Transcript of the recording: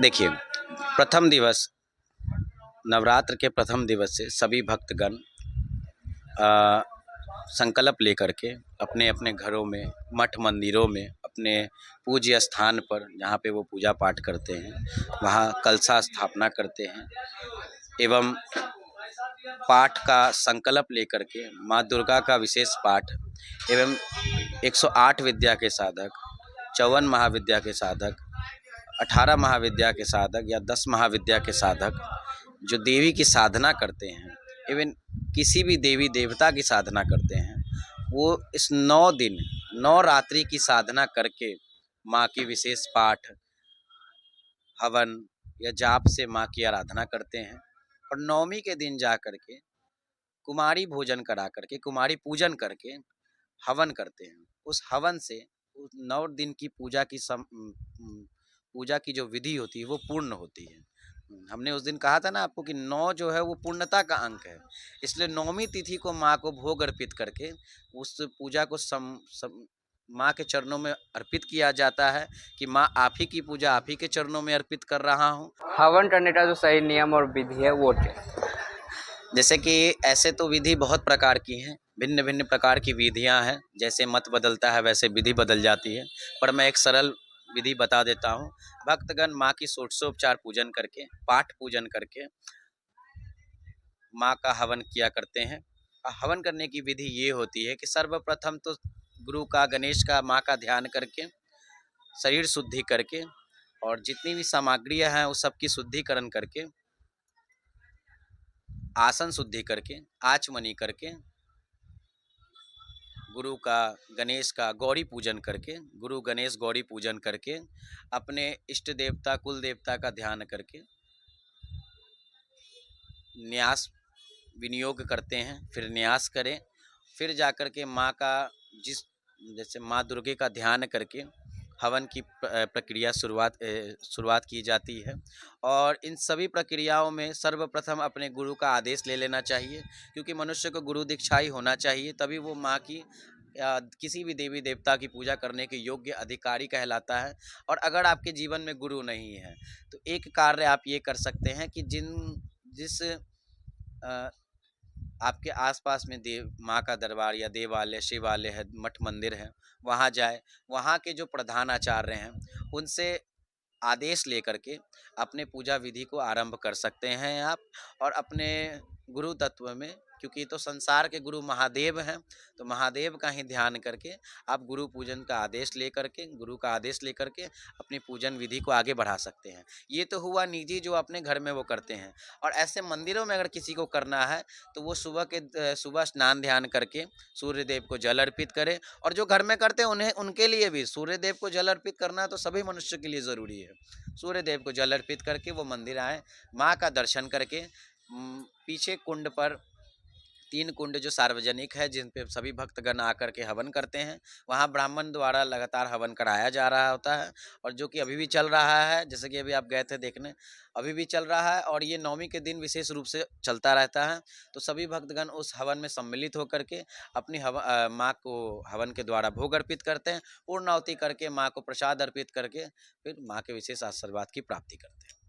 देखिए, प्रथम दिवस नवरात्र के प्रथम दिवस से सभी भक्तगण अ, संकल्प लेकर के अपने अपने घरों में, मठ मंदिरों में, अपने पूज्य स्थान पर जहाँ पे वो पूजा पाठ करते हैं, वहाँ कलशा स्थापना करते हैं एवं पाठ का संकल्प लेकर के माँ दुर्गा का विशेष पाठ एवं 108 विद्या के साधक, 54 महाविद्या के साधक, 18 महाविद्या के साधक या 10 महाविद्या के साधक जो देवी की साधना करते हैं एवं किसी भी देवी देवता की साधना करते हैं, वो इस 9 दिन 9 रात्रि की साधना करके माँ की विशेष पाठ, हवन या जाप से माँ की आराधना करते हैं और नवमी के दिन जा कर के कुमारी भोजन करा करके, कुमारी पूजन करके हवन करते हैं। उस हवन से उस 9 दिन की पूजा की जो विधि होती है वो पूर्ण होती है। हमने उस दिन कहा था ना आपको कि 9 जो है वो पूर्णता का अंक है, इसलिए नौमी तिथि को माँ को भोग अर्पित करके उस पूजा को माँ के चरणों में अर्पित किया जाता है कि माँ आप ही की पूजा आप ही के चरणों में अर्पित कर रहा हूँ। हवन करने का जो सही नियम और विधि है वो क्या है? जैसे कि ऐसे तो विधि बहुत प्रकार की हैं, भिन्न भिन्न प्रकार की विधियां हैं। जैसे मत बदलता है वैसे विधि बदल जाती है, पर मैं एक सरल विधि बता देता हूँ। भक्तगण माँ की षोडशोपचार पूजन करके, पाठ पूजन करके माँ का हवन किया करते हैं। हवन करने की विधि ये होती है कि सर्वप्रथम तो गुरु का, गणेश का, माँ का ध्यान करके, शरीर शुद्धि करके और जितनी भी सामग्रियाँ हैं उस सब की शुद्धिकरण करके, आसन शुद्धि करके, आचमनी करके, गुरु का, गणेश का गौरी पूजन करके, गुरु गणेश गौरी पूजन करके, अपने इष्ट देवता कुल देवता का ध्यान करके न्यास विनियोग करते हैं। फिर न्यास करें, फिर जाकर के माँ का जैसे माँ दुर्गे का ध्यान करके हवन की प्रक्रिया शुरुआत की जाती है। और इन सभी प्रक्रियाओं में सर्वप्रथम अपने गुरु का आदेश ले लेना चाहिए, क्योंकि मनुष्य को गुरु दीक्षा ही होना चाहिए, तभी वो माँ की या किसी भी देवी देवता की पूजा करने के योग्य अधिकारी कहलाता है। और अगर आपके जीवन में गुरु नहीं है तो एक कार्य आप ये कर सकते हैं कि जिस आपके आसपास में माँ का दरबार या देवालय, शिवालय है, मठ मंदिर है, वहाँ जाए, वहाँ के जो प्रधानाचार्य हैं उनसे आदेश लेकर के अपने पूजा विधि को आरंभ कर सकते हैं आप। और अपने गुरु तत्व में, क्योंकि तो संसार के गुरु महादेव हैं, तो महादेव का ही ध्यान करके आप गुरु पूजन का आदेश लेकर के, गुरु का आदेश लेकर के अपनी पूजन विधि को आगे बढ़ा सकते हैं। ये तो हुआ निजी जो अपने घर में वो करते हैं। और ऐसे मंदिरों में अगर किसी को करना है तो वो सुबह स्नान ध्यान करके सूर्य देव को जल अर्पित करे। और जो घर में करते हैं उन्हें, उनके लिए भी सूर्य देव को जल अर्पित करना तो सभी मनुष्य के लिए ज़रूरी है। सूर्य देव को जल अर्पित करके वो मंदिर आए, माँ का दर्शन करके पीछे कुंड पर 3 कुंड जो सार्वजनिक है जिन पे सभी भक्तगण आकर के हवन करते हैं, वहाँ ब्राह्मण द्वारा लगातार हवन कराया जा रहा होता है। और जो कि अभी भी चल रहा है, जैसे कि अभी आप गए थे देखने, अभी भी चल रहा है और ये नवमी के दिन विशेष रूप से चलता रहता है। तो सभी भक्तगण उस हवन में सम्मिलित होकर के अपनी माँ को हवन के द्वारा भोग अर्पित करते हैं, पूर्णाहुति करके माँ को प्रसाद अर्पित करके फिर माँ के विशेष आशीर्वाद की प्राप्ति करते हैं।